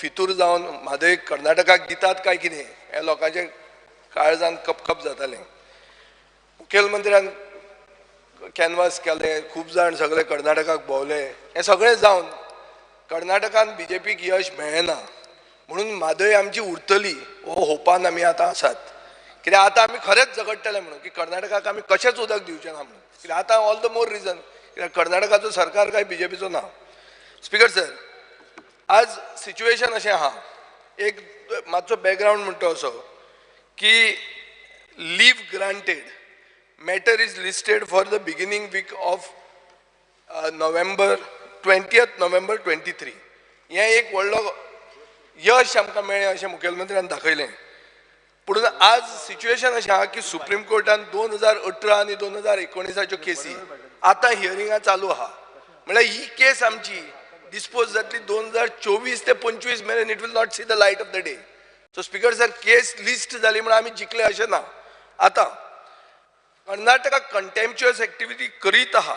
फितूर जावन म्हादय कर्नाटकाक दितात काय कितें हे लोकांचे काळजान कपकप जातालें. मुखेलमंत्र्यान कॅनवास केलें, खूब जाण सगळे कर्नाटकाक भोंवले, हें सगळें जावन कर्नाटकान बीजेपीक यश मेळना म्हणून म्हादय आमची उरतली हो होपान आमी आतां आसात. कित्याक आतां आमी खरेंच झगडटले म्हणून की कर्नाटकाक आमी कशेंच उदक दिवचें ना म्हणून. कित्याक आतां ऑल द मोर रिजन कित्याक कर्नाटकाचो सरकार काय बीजेपीचो ना. स्पीकर सर, आज सिच्युएशन अशें आहा, एक मातसो बॅकग्रावंड म्हणटा असो की leave granted matter is listed for the beginning week of November 20th November 23. हें एक व्हडलो यश आमकां मेळ्ळें अशें मुखेलमंत्र्यान दाखयलें. पूण आज सिच्युएशन अशें आहा की सुप्रीम कोर्टान 2018 आनी 2019च्यो केसी आतां हियरिंगां चालू आहा. म्हळ्यार ही केस आमची डिस्पोज जातली 2024 ते 25 मेरेन. It will not see the light of the day. So speaker sir, case list जाली म्हणून आमी जिखले अशें ना. आतां कर्नाटका कंटेम्प्च्युअस एक्टिविटी करीत आहा,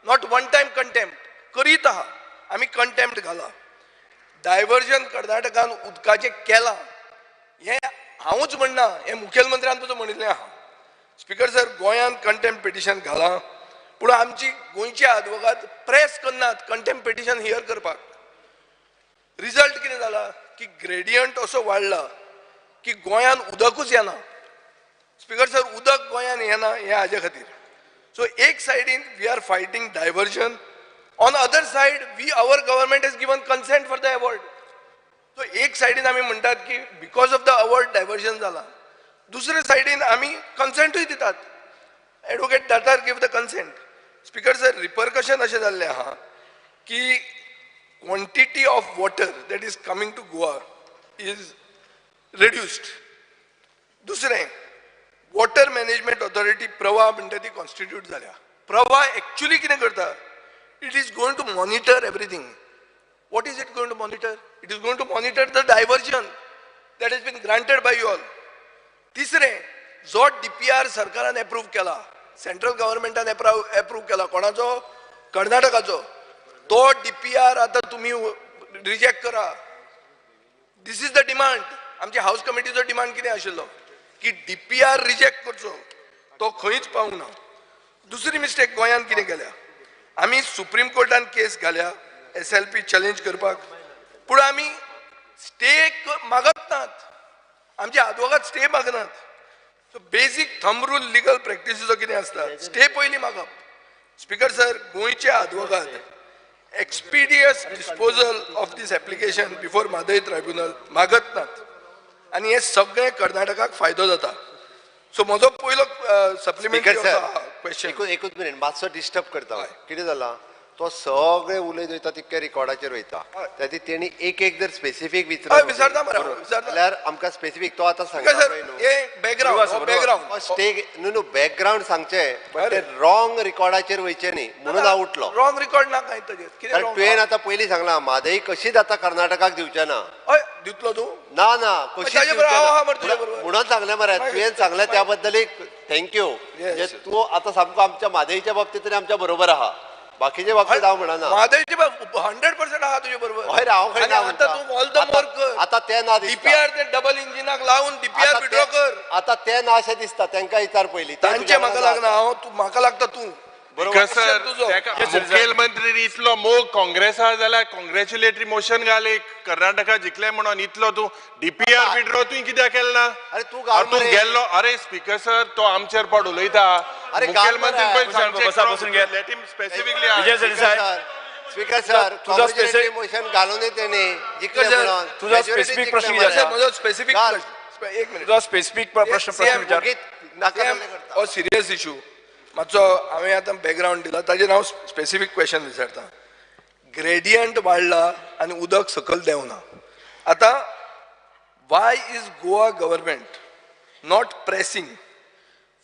नॉट वन टायम कंटेम्प्ट करीत आहा. आमी कंटेम्प्ट घाला. डायवर्जन कर्नाटकान उदकाचें केलां हें हांवूच म्हणना, हें मुखेलमंत्र्यान तुजो म्हणिल्लें आहा. स्पीकर सर, गोंयान कंटेम्प्ट पिटिशन घाला, पूण आमची गोंयचे आदवोगाद प्रेस करनात कंटेम्प्ट पिटिशन हियर करपाक. रिजल्ट कितें जाला की ग्रेडियंट असो वाडला की गोंयान उदकूच येना. स्पीकर सर, उदक गोंयान येना हें हाजे खातीर. सो एक सायडीन we are fighting diversion, on other side our government has given consent for the award. So एक सायडीन आमी म्हणटात की because of the award diversion जाला, दुसरे सायडीन आमी कन्सेंटूय दितात. Advocate Datar give the consent. Speaker sir, repercussion अशें जाल्लें आहा की quantity of water that is coming to Goa is reduced. दुसरें, वॉटर मॅनेजमेंट ऑथॉरिटी प्रवा म्हणटा ती कॉन्स्टिट्यूट जाल्या. प्रवा एक्चुअली कितें करता? It is going to monitor everything. What is it going to monitor? It is going to monitor the diversion that has been granted by you all. तिसरे, जो DPR सरकारान अप्रूव केला, सेंट्रल गव्हर्नमेंटान अप्रूव केला, कोणाचो? कर्नाटकाचो. तो DPR आता तुम्ही reject करा. दिस इज द डिमांड. आमच्या हाऊस कमिटीचो डिमांड कितें आशिल्लो की DPR रिजेक्ट करचो. तो खंयच पावूंक ना. दुसरी मिस्टेक गोंयान कितें केल्या? आमी सुप्रीम कोर्टान केस घाल्या SLP चॅलेंज करपाक, पूण आमी स्टे मागत नात. आमचे आदवोगाद स्टे मागनात. So basic thumb rule legal प्रॅक्टिसीचो कितें आसता? स्टे पयलीं मागप. स्पीकर सर, गोंयचे आदवोगाद expeditious disposal of this application before Mhadei tribunal मागत नात आनी हे सगळे कर्नाटकाक फायदो जाता. सो म्हजो पयलो सप्लिमेंटरी क्वेश्चन. एकूच मिनिट, मातसो डिस्टर्ब करता. कितें जाला, तो सगळे उलयत वयता तितके रिकॉर्डाचेर वयता. त्याती तेणी एक एक जर स्पेसिफीक विचारता जाल्यार आमकां स्पेसिफीक तो आतां सांगता बॅकग्रावंड सांगचें, बट ते रॉंग रिकॉर्डाचेर वयचें न्ही म्हणून हांव उठलो. रॉंग रिकॉर्ड ना काय ताजेर. कारण तुवें आतां पयलीं सांगलां म्हादय कशीच आतां कर्नाटकाक दिवचें ना. हय, दितलो तूं? ना ना, कशीच म्हणून सांगलें मरे. तुवें सांगलें त्या बद्दल थँक्यू. तूं आतां सामको आमच्या म्हादयच्या बाबतींत तरी आमच्या बरोबर आहा. बाकीच्या बाबतीत हांव म्हणना. म्हादयचे 100% आहा तुजे बरोबर. हय रे, हांव खंय ना. आता तूं ऑल द मोर कर. आतां ते ना DPR ते डबल इंजिनाक लावून DPR विड्रॉ कर. आतां ते ना अशें दिसता. तांकां विचार पयलीं. तांचे म्हाका लागना. हांव तूं म्हाका लागता तूं मुखेलमंत्री इतलो मोग काँग्रेसा जाल्यार कॉंग्रॅच्युलेटरी मोशन घाल कर्नाटका जिखले म्हणून. इतलो तूं DPR विड्रॉ तुवें कित्याक केलें ना? अरे तू गेल्लो. अरे स्पीकर सर, तो आमचेर पड उलयता. मुखेलमंत्री स्पीकर सर, तुझा स्पेसिफिक मोशन घालून तेणी जिखले म्हणून. तुझा स्पेसिफिक प्रश्न विचार. म्हजो स्पेसिफिक एक मिनिट. तुझा स्पेसिफिक प्रश्न विचार. हो सिरियस इशू. मातसो हांवें आतां बॅकग्रावंड दिला, ताजेर हांव स्पेसिफीक क्वेश्चन विचारता. ग्रेडियंट वाडला आनी उदक सकयल देंवना. आतां why is Goa government not pressing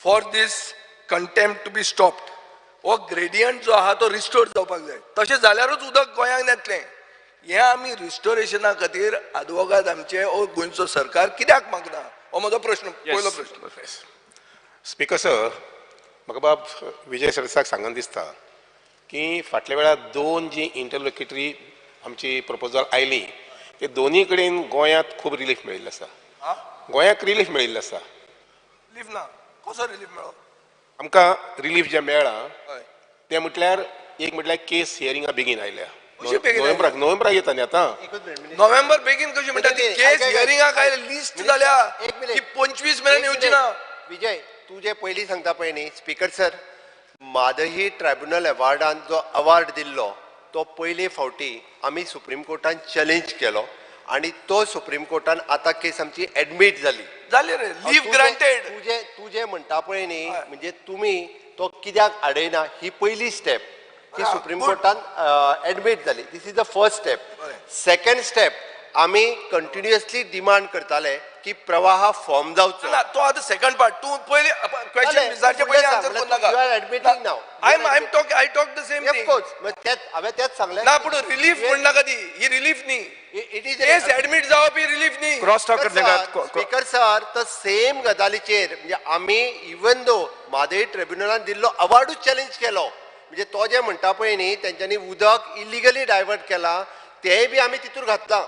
for this contempt to be stopped? हो ग्रेडियंट जो आहा तो रिस्टोर जावपाक जाय. तशें जाल्यारूच उदक गोंयांत येतलें. हें आमी रिस्टोरेशना खातीर आदवोगाद आमचे हो गोंयचो सरकार कित्याक मागना? हो म्हजो प्रश्न, पयलो प्रश्न. स्पीकर सर, म्हाका बाब विजय सरसाक सांगन दिसता की फाटल्या वेळार 2 जी इंटरलोक्युटरी आमची प्रपोजल आयली ते दोन्ही कडेन गोंयांत खूब रिलीफ मेळिल्लो आसा गोंयाक रिलीफ मेळिल्लो आसा रिलीफ ना कसो रिलीफ मेळो आमकां रिलीफ जे मेळ्ळा हय ते म्हटल्यार एक म्हटल्यार केस हियरिंगा बेगीन आयल्या कशी बेगीन नोव्हेंबराक येता न्ही आतां नोव्हेंबर बेगीन कशी म्हणटा ती केस हियरिंगा काय लिस्ट जाल्या एक मिनिट. ती 25 मेरेन येवची ना विजय तू जे पयलीं सांगता पळय न्ही स्पीकर सर मादही ट्रायब्युनल अवॉर्डान जो अवॉर्ड दिल्लो तो पयले फावटी आमी सुप्रीम कोर्टान चॅलेंज केलो आणि तो सुप्रीम कोर्टान आतां केस आमची एडमीट जाली जाले रे लीव ग्रांटेड तू जे म्हणटा पळय न्ही म्हणजे तुमी तो कित्याक आडयना ही पयली स्टेप ती सुप्रीम कोर्टान एडमीट जाली this is the first step second step आमी कंटिन्युअसली डिमांड करताले की प्रवाह फॉर्म जावचो ना तो आतां सेकंड पार्ट तू पयले क्वेश्चन विचारचे पयले आन्सर कोण नाका you are admitting now I talk the same thing हांवें तेच सांगलें ना पूण रिलीफ म्हण नाका ती ही रिलीफ न्ही इट इज केस एडमीट जावप ही रिलीफ न्ही क्रॉस टॉक करनाका स्पीकर सर तर सेम गजालीचेर म्हणजे आमी इवन दो मादई ट्रिब्युनलान दिल्लो अवॉर्डूच चॅलेंज केलो म्हणजे तो जे म्हणटा पळय न्ही तेंच्यांनी उदक इलिगली डायवर्ट केला तेय बी आमी तितूर घातला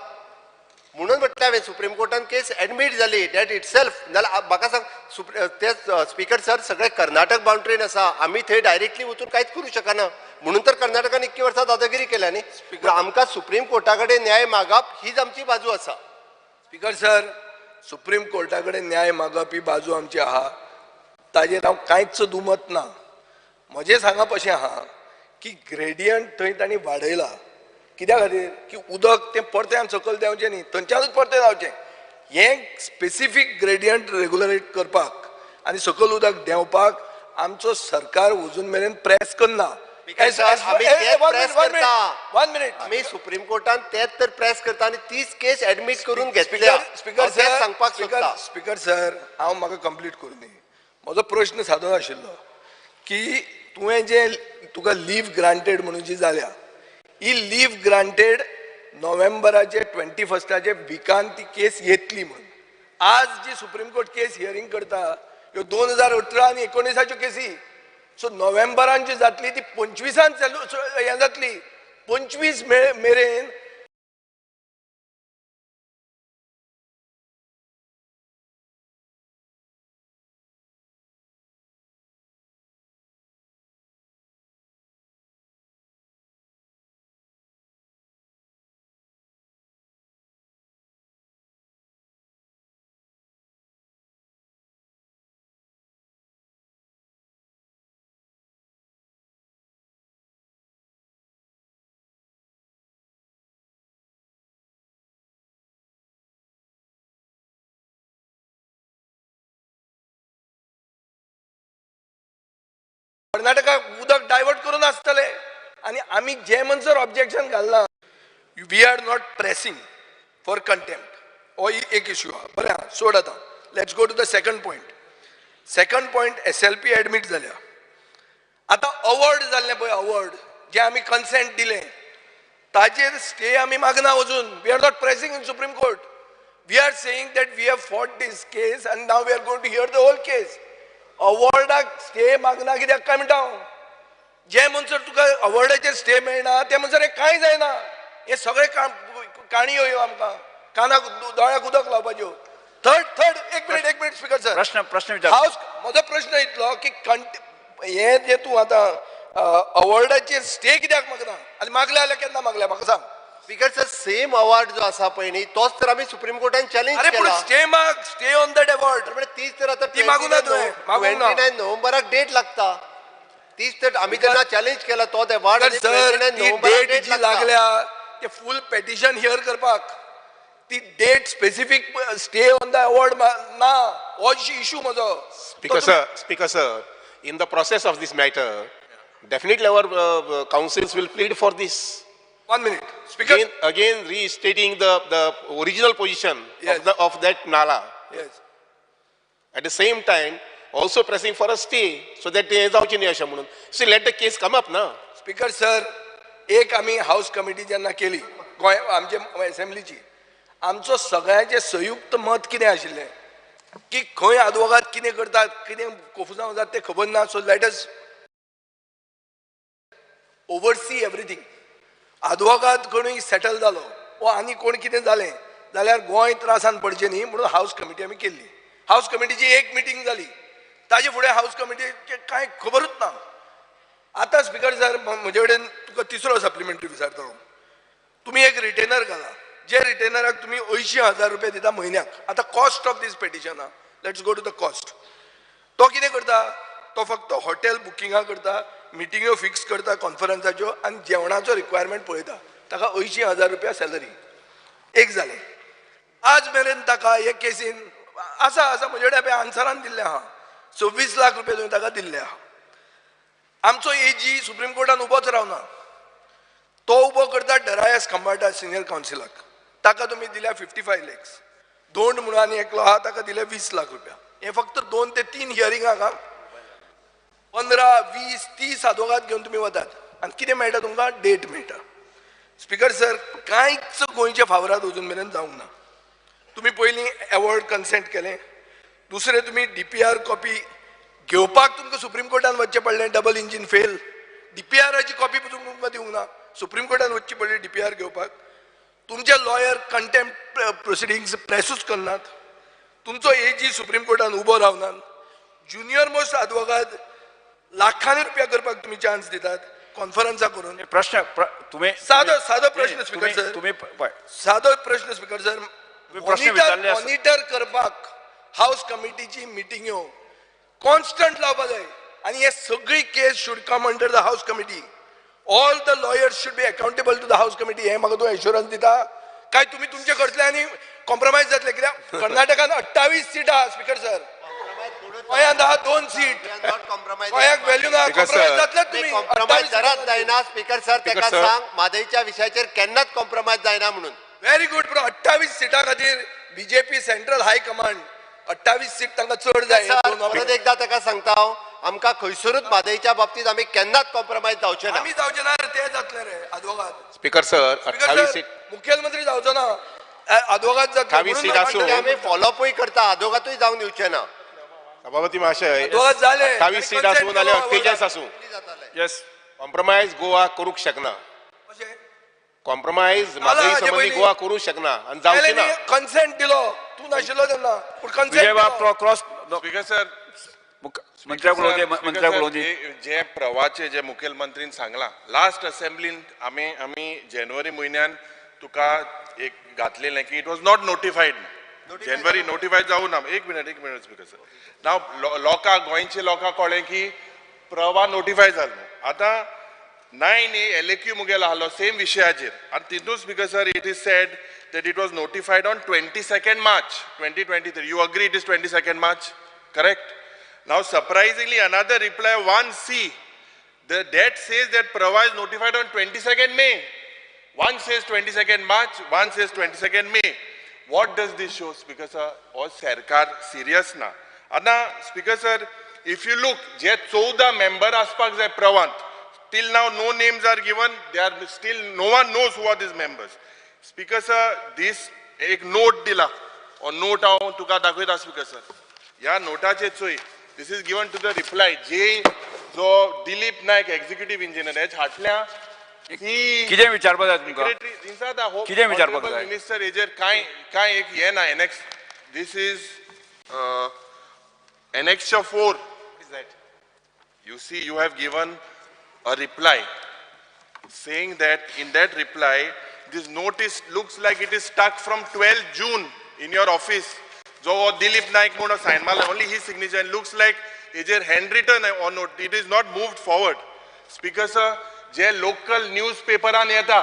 म्हणून म्हटलें हांवें सुप्रीम कोर्टान केस एडमीट जाली डॅट इट सेल्फ जाल्यार म्हाका सांग ते स्पीकर सर सगळे कर्नाटक बाउंड्रीन आसा आमी थंय डायरेक्टली वचून कांयच करूं शकना म्हणून तर कर्नाटकान इतकी वर्सां दादागिरी केल्या न्ही पूण आमकां सुप्रीम कोर्टा कडेन न्याय मागप हीच आमची बाजू आसा स्पीकर सर सुप्रीम कोर्टा कडेन न्याय मागप ही बाजू आमची आहा ताजेर हांव कांयच दुमत ना म्हजें सांगप अशें आहा की ग्रेडियंट थंय तांणी वाडयला कित्या खातीर की उदक तें परत्यान सकयल देंवचें न्ही थंयच्यानूच परतें जावचें हें स्पेसिफीक ग्रेडियंट रेगुलेट करपाक आनी सकयल उदक देंवपाक आमचो सरकार अजून मेरेन प्रेस करना आमी सुप्रीम कोर्टान तेच तर प्रेस करता आनी तीच केस एडमीट करून घेतल्या स्पीकर सर सांगपाक सोदता स्पीकर सर हांव म्हाका कंप्लीट करूं दी म्हजो प्रश्न सादो आशिल्लो की तुवें जे तुका लीव ग्रांटेड म्हणून जी जाल्या ही लीव ग्रांटेड नोव्हेंबराचे 21 विकान ती केस येतली म्हणून आज जी सुप्रीम कोर्ट केस हियरिंग करता ह्यो 2018 आनी 19 केसी सो नोव्हेंबरान जी जातली ती 25 हें जातली 25 मेरेन कर्नाटकाक उदक डायवर्ट करून आसतले आनी आमी जे म्हणसर ऑब्जेक्शन घालना we are not pressing for contempt हो एक इश्यू आहा बरें आहा सोड आतां let's go to the second point SLP admit जाल्या आतां अवॉर्ड जाल्लें पळय अवॉर्ड जे आमी कन्सेंट दिलें ताजेर स्टे आमी मागना अजून we are not pressing in supreme court we are saying that we have fought this case आनी now we are going to hear the whole case अवॉर्डाक स्टे मागना कित्याक काय म्हणटा हांव जे म्हणसर तुका अवॉर्डाचेर स्टे मेळना ते म्हणसर हें कांय जायना हे सगळे काणयो ह्यो आमकां कानाक दोळ्याक उदक लावपाच्यो थर्ड एक मिनिट स्पीकर सर प्रश्न विचार म्हजो प्रश्न इतलो की हे जे तूं आतां अवॉर्डाचेर स्टे कित्याक मागना आनी मागले जाल्यार केन्ना मागल्या म्हाका सांग स्पीकर सर सेम अवॉर्ड जो आसा पळय न्ही तोच तर आमी सुप्रीम कोर्टान चॅलेंज केला स्टे ऑन दॅट अवॉर्ड तीच तर आता ती मागूं ना तुवें, मागूं ना. 29 नोव्हेंबराक डेट लागता तीच तर आमी जेन्ना चॅलेंज केला तो अवॉर्ड सर ती डेट जी लागल्या ते फुल पेटिशन हियर करपाक ती date specific stay on the award ना हो इशू म्हजो Speaker sir, in the process of this matter, definitely our councils will plead for this. 1 minute. Speaker. Again restating the original position Yes. of that Nala. Yes. At the same time, also pressing for a stay so that they जावची न्ही अशें म्हणून. So let the case come up ना. Speaker sir एक आमी house committee जेन्ना केली गोंय आमचे असेंब्लीची आमचो सगळ्यांचे संयुक्त मत कितें आशिल्लें की खंय आदवोगाद कितें करतात कितें कोफुजांव जाता तें खबर ना so let us oversee everything आदवोगाद कोणूय सेटल जालो वा आनी कोण कितें जालें जाल्यार गोंय त्रासान पडचें न्ही म्हणून हाऊस कमिटी आमी केल्ली. हाऊस कमिटीची एक मिटींग जाली, ताजे फुडें हाऊस कमिटीचे कांय खबरूच ना. आतां स्पीकर सर म्हजे कडेन तुका तिसरो सप्लिमेंटरी विचारता हांव. तुमी एक रिटेनर घाला, जे रिटेनराक तुमी 80,000 रुपया दिता म्हयन्याक. आतां cost of this petition, let's go to the cost. तो कितें करता, तो फक्त हॉटेल बुकिंगा करता, मिटिंग्यो फिक्स करता कॉन्फरन्साच्यो आनी जेवणाचो रिक्वायरमेंट पळयता. ताका 80,000 रुपया सॅलरी एक जालें. आज मेरेन ताका हे केसीन आसा म्हजे कडेन आन्सरान दिल्लें आहा 26 लाख रुपया तुवें ताका दिल्ले आहा. आमचो एजी सुप्रीम कोर्टान उबोच रावना, तो उबो करता डरायस खंबाटा सिनियर कावन्सिलाक. ताका तुमी दिल्या 55 lakhs. दोंड म्हणून आनी एकलो आहा ताका दिले 20 लाख रुपया. हे फक्त 2 ते 3 हियरिंगाक 15, 20, 30 आदवोगाद घेवन तुमी वतात आनी कितें मेळटा तुमकां, डेट मेळटा. स्पीकर सर कांयच गोंयच्या फावरात अजून मेरेन जावंक ना. तुमी पयलीं एवॉर्ड कन्सेंट केलें, दुसरें तुमी DPR कॉपी घेवपाक तुमकां सुप्रीम कोर्टान वचचें पडलें, डबल इंजीन फेल. DPRची कॉपी तुमकां दिवंक ना, सुप्रीम कोर्टान वचची पडली DPR घेवपाक. तुमचे लॉयर कंटेम्प्ट प्रोसिडींग्स प्रेसूच करनात. तुमचो एजी सुप्रीम कोर्टान उबो रावनात. ज्युनियर मोस्ट आदवोगाद लाखांनी रुपया करपाक तुमी चान्स दितात कॉन्फरन्सा करून. प्रश्न तुम्ही सादो प्रश्न स्पीकर सर, तुम्ही सादो प्रश्न स्पीकर सर. प्रश्न विचारले आसा. मॉनिटर करपाक हाऊस कमिटीची मिटिंग्यो कॉन्स्टंट लावपाक जाय आनी हे सगळी case should come under the house committee. All the lawyers should be accountable to the house committee. हे म्हाका तूं एश्युरन्स दिता काय तुमी तुमचे कडल्यान कॉम्प्रोमायज जातले? कित्याक कर्नाटकान 28 सीटां स्पीकर सर, गोंयांत आहा 2 सीट. गोंयाक व्हॅल्यू ना, कॉम्प्रोमायज जातलेच तुमी. कॉम्प्रोमायज जरात जायना स्पीकर सर. ताका सांग म्हादईच्या विशयाचेर केन्नाच कॉम्प्रोमायज जायना म्हणून. Very good. पूण 28 सीटां खातीर बीजेपी सेंट्रल हाय कमांड 28 सीट तांकां चड जाय. परत एकदा ताका सांगता हांव, आमकां खंयसरूच म्हादईच्या बाबतींत आमी केन्नाच कॉम्प्रोमायज जावचे ना. आमी जावचे ना रे, ते जातले रे आदवोगाद. Speaker sir, 28 seat. मुख्यमंत्री जावचो ना, आदवोगाद जातले. 28 सीट आसून आमी फॉलोअपूय करता, आदवोगादूय जावन दिवचे ना. सभापती महाशय, आदवोगाद जाले 28 सीट आसूं नाल्यार 48 आसूं, येस कॉम्प्रोमायज गोवा करूंक शकना. कशें कॉम्प्रोमायज म्हादई संबंधी गोवा करूंक शकना आनी जावची ना. कन्सेंट दिलो, तूं नाशिल्लो तेन्ना, पूण विजय कन्सेंट बाब क्रॉस स्पीकर सर, मंत्र्याकडे जे प्रवाचे जे मुखेलमंत्रीन सांगला लास्ट असेंब्लीन आमी जानेवारी म्हयन्यान तुका एक घातलेलें की it was not notified. January notify जावं ना. एक मिनिट स्पीकर सर. नाव लोकांक गोंयचे लोकांक कळ्ळें की प्रवा नोटिफाय जालो. आतां 9A LAQ मुगेलो आसलो सेम विशयाचेर आनी तितून speaker sir it is sed that it was notified on 22nd March 2023. You agree it is 22nd March, correct? Now surprisingly another reply 1C, that says that Pravah is notified on 22nd May. One says 22nd March, one says 22nd May. What does this show, Speaker sir? Or Sarkar serious na? Ana Speaker sir, if you look, je 14 member aspak jay Pravant, till now no names are given. They are still, no one knows who are these members. Speaker sir, this एक note दिला और note हांव तुका दाखयता speaker sir. ह्या नोटाचे चोय this is given to the reply जे जो दिलीप नायक एक्झिक्युटिव्ह इंजिनियर हेच हाटल्या कितें विचारपाक जाय तुमकां? कितें विचारपाक जाय? मिनिस्टर हेजेर काय एक हे ना annex. This is annexure 4. Is that you see you have given a reply saying that in that reply this notice looks like it is stuck from 12th June in your office. Jo Dilip Naik mono sign mal only his signature and looks like is a handwritten or note. It is not moved forward. Speaker sir, je local newspaper an yeta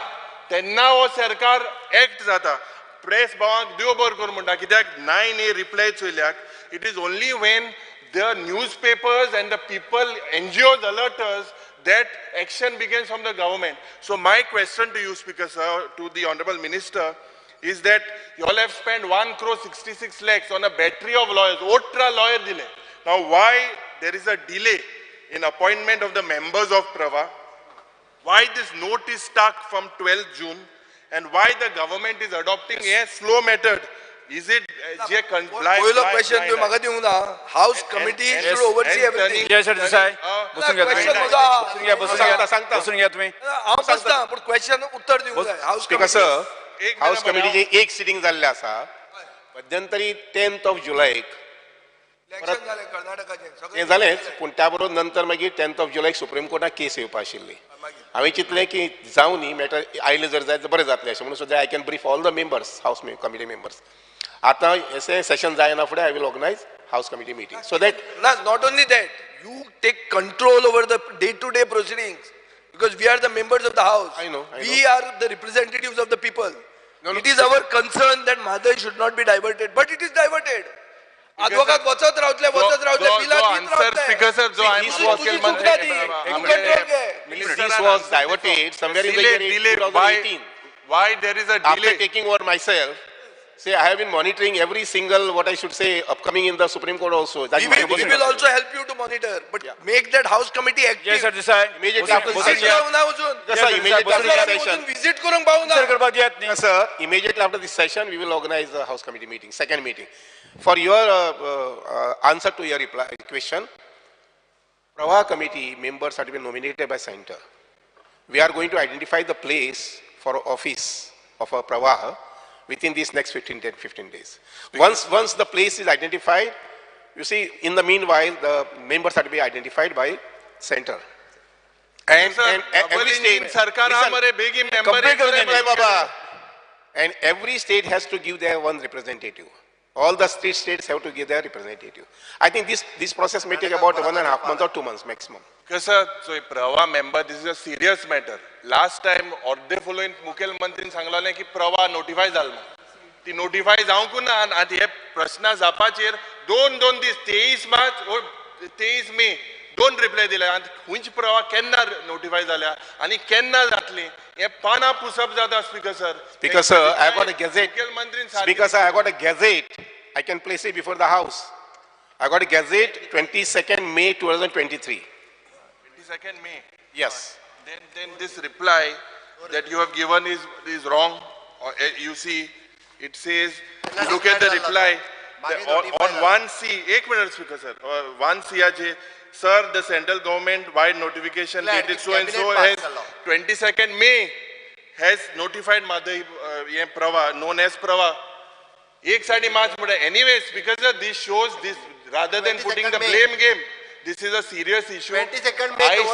tenna o sarkar act jata press bawak diobor kor munda kidak 9A reply choilyak. It is only when the newspapers and the people NGOs alerters that action begins from the government. So my question to you, Speaker sir, to the Honorable Minister, is that you all have spent 1,66 lakhs on a battery of lawyers. Otra lawyer delay. Now why there is a delay in appointment of the members of Pravah? Why this note is stuck from 12th June? And why the government is adopting a slow method? Is it पहिलो question तुम्ही म्हाका दिवंक ना. House committee should oversee everything. जय sir Desai बसून घ्या तुम्ही. बसून घ्या तुम्ही. हांव बसता पूण क्वेश्चन उत्तर दिवंक जाय. हाऊस Speaker sir, एक हाऊस minute कमिटीची एक सिटींग जाल्ली आसा मध्यंतरी 10th of July इलेक्शन झाले कर्नाटकाचे तें सगळे जालेंच पूण त्या बरोबर नंतर मागीर 10th of July सुप्रीम कोर्टाक केस येवपा आशिल्ली हांवें चिंतलें की जावं न्ही मॅटर आयलें जर जायत बरें जातलें अशें म्हणून सुद्दां I can brief all the members house committee members आतां हें सेशन जायना फुडें I will organise house committee meeting so that not only that, you take control over the day-to-day proceedings because we are the members of the house. I know. We are the representatives of the people. No, It is our concern that Madai should not be diverted, but it is diverted. Advocat वचत रावतले बिला दीत answer speaker sir जो See, I'm this तुझी was तुझी मुखेलमंत्री चूक नाही ती. तू control घे. this was diverted somewhere in the year delay 2018 why there is a after delay taking over myself. Say I have been monitoring every single what I should say upcoming in the Supreme Court also. That's my We position. will also help you to monitor, but make that house committee active. जय sir Desai Immediately after the Visit session. करू ना अजून. Yes, sir, immediately after sir, the आम्ही session. अजून visit करून पाहू ना. Sir करपाक दियात न्ही Yes, sir. Immediately after this session, we will organize a House Committee meeting, second meeting. For your answer to your question, Pravah Committee members are to be nominated by Center. We are going to identify the place for office of a Pravah within these next 15 days. Once the place is identified, you see, in the meanwhile, the members are to be identified by Center. And every state, सरकार आमरे बेगी member complete एक करे Baba. And every state has to give their one representative. All the states have to give their representative. I think this process may take about 1.5 months or 2 months maximum. कसं so प्रवाह member this is a serious matter. Last time अर्धे following मुखेलमंत्रीन सांगलें की प्रवाह notify Jalna ती notify जावंक ना आनी हे प्रश्न जावपाचेर दोन दीस 23 मार्च और 23 मे दोन रिप्लाय दिले आनी खुंयची प्रवाह केन्ना notify जाल्या आनी केन्ना जातली हे पाना पुसप जाता speaker sir. Speaker sir, I got a gazette. मुखेलमंत्रीन Speaker sir, I got a gazette. I can place it before the House. I got a gazette 22nd May 2023. 22nd May. Yes. Then this reply that you have given is wrong. Or, you see, it says, look at the reply. On 1C, 1 minute speaker sir, 1C aje, sir, the central government wide notification dated so and so has 22nd May has notified Madai Pravah, known as Pravah. एक side March मुड़े anyway speaker sir, this shows this rather than putting the blame game, this is a serious issue. 22nd May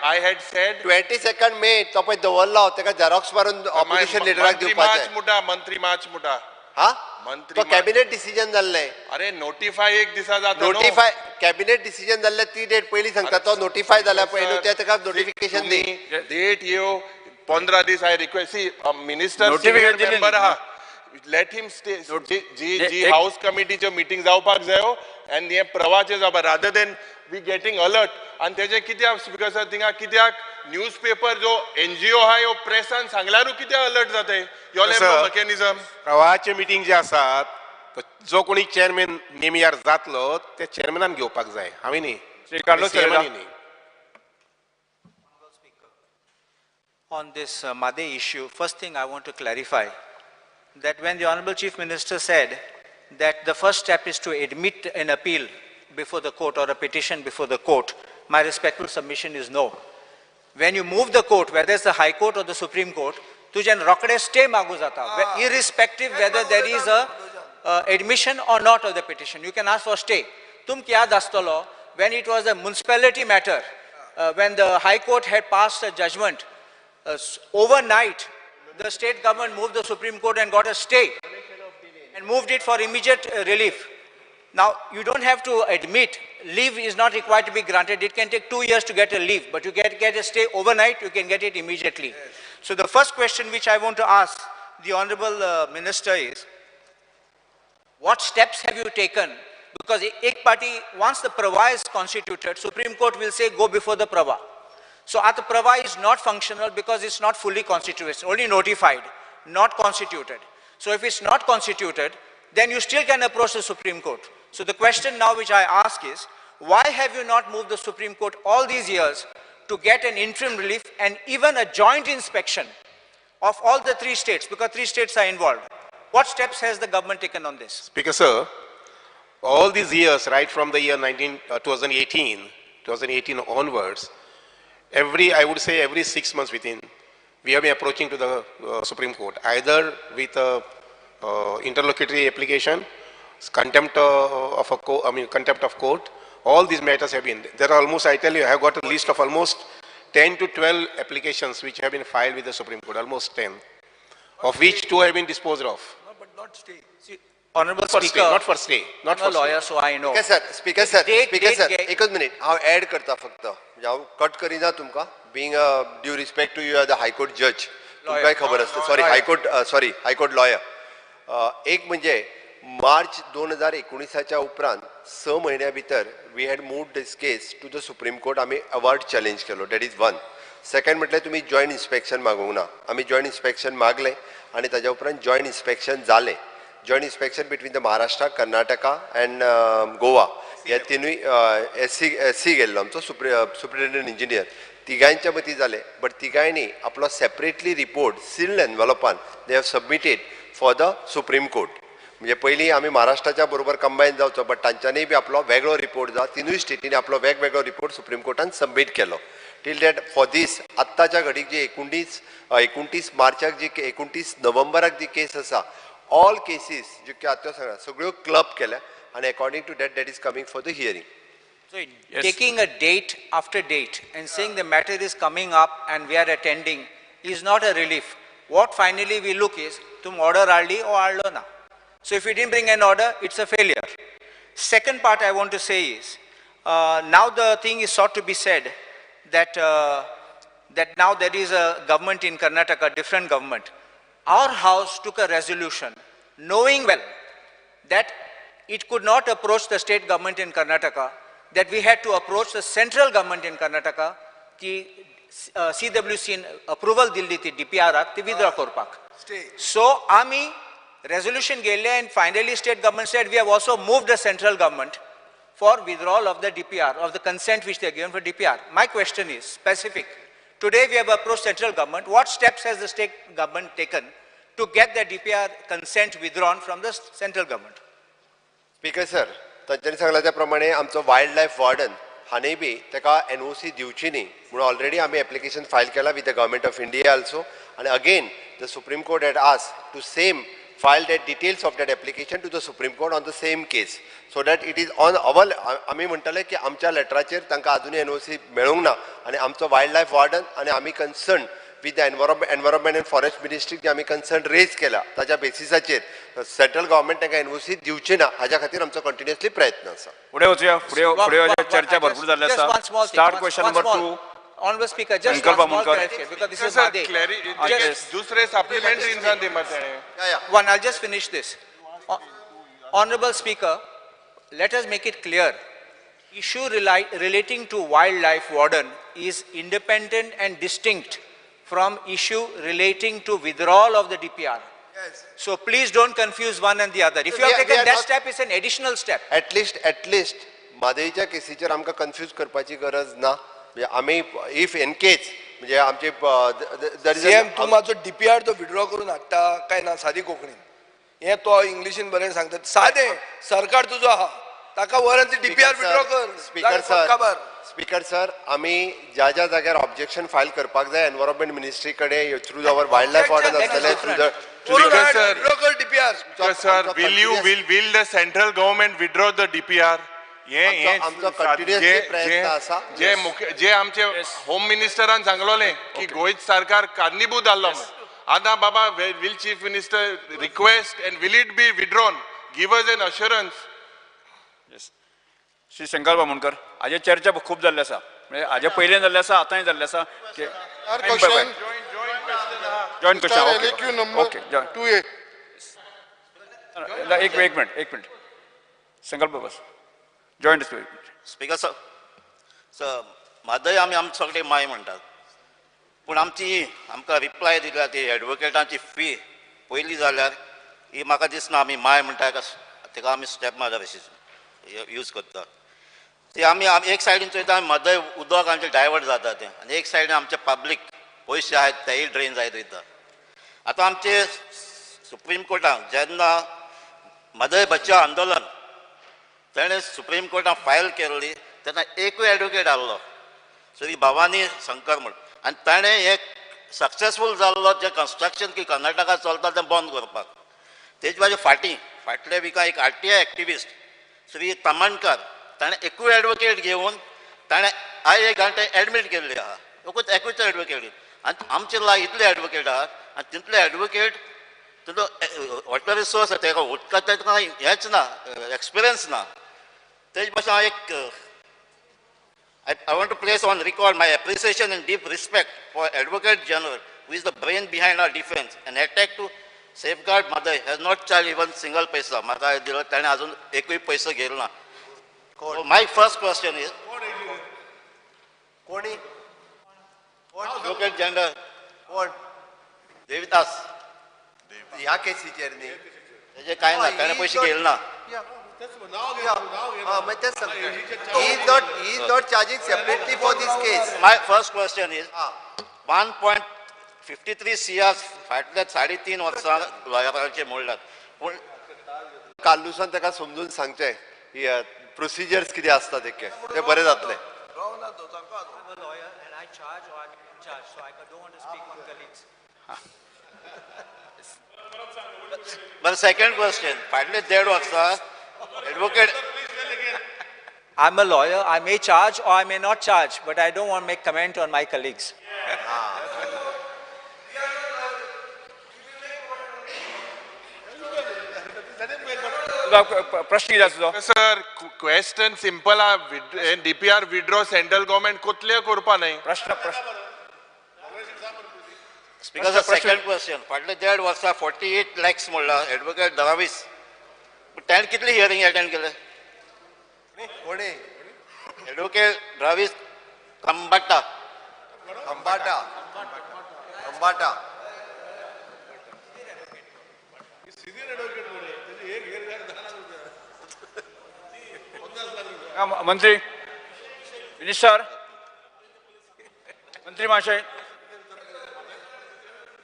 I had said 22nd May तो पय दवरला तेका Xerox मारून opposition लीडराक दिवपाचे मंत्री मार्च मुटा हा मंत्री तो कॅबिनेट डिसिजन जाल्ले अरे नोटिफाय एक दिसा जाता नोटिफाय कॅबिनेट डिसिजन जाल्ले ती डेट पहिली सांगता तो नोटिफाय जाला पळय ते तेका नोटिफिकेशन दी डेट येव 15 this I request the minister member हा let him stay जी हाऊस कमिटीचे मीटिंग जावपाक जायो and हे प्रवाचे जावपा rather than we getting alert आणि तेजे कित्याक स्पीकर सर थिंगा कित्याक न्यूजपेपर जो एनजीओ हा यो प्रेसान सांगल्यारू कित्याक अलर्ट जाताय यो मेकॅनिझम प्रवाहाचे मीटिंग जे आसात जो कोणी चेअरमॅन नेमियार जातलो त्या चेअरमॅनान घेवपाक जाय हांवें न्ही श्री कार्लोस चेअरमॅन न्ही. On this Madhe issue, first thing I want to clarify that when the Honorable Chief Minister said that the first step is to admit an appeal before the court or a petition before the court, my respectful submission is no. When you move the court, whether it's the High Court or the Supreme Court, तुझ्यान रोकडे stay मागू जाता, irrespective whether there is a admission or not of the petition. You can ask for stay. तुम क्या दास्तलो when it was a municipality matter, when the High Court had passed a judgment, overnight the state government moved the Supreme Court and got a stay and moved it for immediate relief. Now, you don't have to admit, leave is not required to be granted. It can take 2 years to get a leave, but you get a stay overnight, you can get it immediately. Yes. So the first question which I want to ask the Honorable Minister is, what steps have you taken? Because ek party, once the Pravah is constituted, Supreme Court will say, go before the Pravah. So the Pravah is not functional because it's not fully constituted, it's only notified, not constituted. So if it's not constituted, then you still can approach the Supreme Court. So the question now which I ask is, why have you not moved the Supreme Court all these years to get an interim relief and even a joint inspection of all the 3 states, because 3 states are involved? What steps has the government taken on this? Speaker sir, all these years, right from the year 2018 onwards, I would say every 6 months within, we have been approaching to the Supreme Court, either with a interlocutory application, contempt of contempt of court. All these matters have been, there are almost, I tell you, I have got a list of almost 10 to 12 applications which have been filed with the Supreme Court, almost 10, of which 2 have been disposed of. No, but not stay. See, Honorable For Speaker, stay, not for stay, not I'm for a lawyer, so I know. Speaker sir Date- एकच minute हांव add करता फक्त म्हणजे हांव cut करिना तुमकां being due respect to you are the high court जज तुमकांय खबर आसता सॉरी हायकोर्ट लॉयर एक म्हणजे मार्च 2019च्या उपरांत 6 म्हयन्या भितर we had moved this case to the supreme court आमी अवॉर्ड चॅलेंज केलो दॅट इज वन सेकंड म्हटल्यार तुमी जॉयंट इन्स्पेक्शन मागूंक ना आमी जॉयंट इन्स्पेक्शन मागलें आनी ताज्या उपरांत जॉयंट इन्स्पेक्शन जालें joint inspection between the Maharashtra Karnataka end Goa ह्या तिनूय एससी गेल्लो आमचो सुप्रिटेंडंट इंजिनियर तिगांयच्या मतीं जालें बट तिगांयनी आपलो सेपरेटली रिपोर्ट सिल्ड एनवलपान they have submitted for the supreme court म्हणजे पयलीं आमी महाराष्ट्राच्या बरोबर कंबायन जावचो बट तांच्यांनी बी आपलो वेगळो रिपोर्ट जा तिनूय स्टेटींनी आपलो वेगवेगळो रिपोर्ट सुप्रीम कोर्टान सबमीट केलो टील दॅट फॉर दीस आत्ताच्या घडीक जी 29 मार्चाक जी 29 नोव्हेंबराक जी केस आसा all cases जो आत्यो सगळ्यो क्लब केल्या and according to that is coming for the hearing. So taking a date after date and saying the matter is coming up and we are attending is not a relief. What finally we look is tum order aldi or allo na. So if we didn't bring an order, it's a failure. Second part I want to say is now the thing is sought to be said that that now there is a government in Karnataka, different government. Our house took a resolution knowing well that it could not approach the state government in Karnataka, that we had to approach the central government in Karnataka ki CWC approval dilli ti DPR ti withdraw korpak. So ami resolution gele and finally state government said we have also moved the central government for withdrawal of the DPR, of the consent which they are given for DPR. My question is specific. Today we have approached central government. What steps has the state government taken to get the DPR consent withdrawn from the central government? Speaker sir तांच्यांनी सांगला त्या प्रमाणे आमचो wild life warden हांणी बी ताका NOC दिवची न्ही म्हणून ऑलरेडी आमी एप्लिकेशन फायल केला with the government of India also आनी again the supreme court had asked to same file that details of that application to the Supreme Court on the same case so that it is on our आमी म्हणटले की आमच्या लेटराचेर तांकां अजुनूय NOC मेळूंक ना आनी आमचो वायल्ड लायफ वॉर्डन आनी आमी concern with the environment end forest ministry जे आमी कन्सर्न रेज केला ताच्या बेसिसाचेर सेंट्रल गव्हर्मेंट तांकां NOC दिवची ना हाच्या खातीर आमचो कंटिन्युअसली प्रयत्न आसा फुडें वचुया फुडें चर्चा भरपूर जाल्ली आसा start question number 2 Honorable Speaker, just one small clarification because this is Made. दूसरे सप्लीमेंटरी इंसान दे मत One, I'll just finish this. Honorable Speaker, let us make it clear. Issue relating to wildlife warden is independent and distinct from issue relating to withdrawal of the DPR. Yes. So please don't confuse one and the other. If you have taken that step, it's an additional step. At least मादेच्या केसीचेर आमकां confuse करपाची गरज ना आमी if in case म्हणजे आमचे CM तूं मातसो DPR तो विड्रॉ करून हाडटा काय ना सादी कोंकणीन हे तो इंग्लिशीन बरें सांगतात सादें सरकार तुजो आहा ताका वरांची DPR विड्रॉ कर स्पीकर सर आमी ज्या जाग्यार ऑब्जेक्शन फायल करपाक जाय एनवायरमेंट मिनिस्ट्री कडेन थ्रू आवर वायल्ड लायफ वॉर्डन आसतलें through the DPR sir will the central government withdraw the DPR जे आमचे होम मिनिस्टरान सांगलोले की गोंय सरकार कारणीभूत जाल्लो आतां बाबा will chief minister request and will it be withdrawn give us an assurance Shri Shankar Bamankar हाजे चर्चा खूब जाल्ली आसा म्हणजे हाजे पयलें जाल्लें आसा आतांय जाल्लें आसा जॉयंट क्वेश्चन ओके एक मिनिट संकल्प बस जॉयंट स्पीकर सर म्हादय आमी सगळे माय म्हणटात पूण आमकां रिप्लाय दिल्या ती एडवोकेटांची फी पयली जाल्यार ही म्हाका दिसना आमी माय म्हणटा ताका आमी स्टेप मदर अशी यूज करता ती आमी एक सायडीन चोयता म्हादय उदक आमचें डायवर्ट जाता तें आनी एक सायडीन आमचे पब्लीक पयशे आहेत तेय ड्रेन जायत वयता आतां आमचे सुप्रीम कोर्टान जेन्ना म्हादय बचाव आंदोलन ताणें सुप्रीम कोर्टान फायल केल्ली तेन्ना एकूय एडवोकेट आहलो श्री भवानी शंकर म्हण आनी ताणें हे सक्सेसफूल जाल्लो जे कन्स्ट्रक्शन की कर्नाटकात चलता तें बंद करपाक तेजे म्हाजे फाटल्या विका एक RTI एक्टिविस्ट श्री तमणकर ताणें एकूय एडवोकेट घेवन ताणें आयज एक घंटे एडमीट केल्ले आहा एकूच एडवोकेट आनी आमचे लाग इतले एडवोकेट आहात आनी तितले एडवोकेट तुजो वॉटर रिसोर्स तेका उदकाचें तुका हेंच ना एक्सपिरियन्स ना तेजे भाशेन हांव एक I want to place on record my appreciation and deep respect for Advocate General, who is the brain behind our defense. An attack to safeguard Madai has not charged even single paisa. Maka dilo tane azun ekui paisa ghelo na. So my first question is, कोणी Advocate General कोण Devidas, ह्या केसीचेर न्ही तेजे काय ना ताणे पैसे घेले ना. he is not charging separately for this case. My first question is 1.53 CR फाटल्या 3.5 वर्सां लॉयराचे मोडल्यात पूण कालुसान ताका समजून सांगचें प्रोसिजर्स कितें आसता ते बरें जातलें. But second question, फाटले 1.5 वर्सां advocate I'm a lawyer. I may charge or I may not charge, but I don't want to make comment on my colleagues. प्रश्न कितें आसा तुजो? सर क्वेश्चन सिंपल आहा DPR विड्रॉ सेंट्रल गव्हर्नमेंट कोतले करपा नाही प्रश्न because the second question फाटले 1.5 वर्सां 48 lakhs मोडला advocate Daravis ताणें कितली हियरिंग अटेंड केले कोणी advocate Daravis Kambata मंत्री मिनिस्टर मंत्री महाशय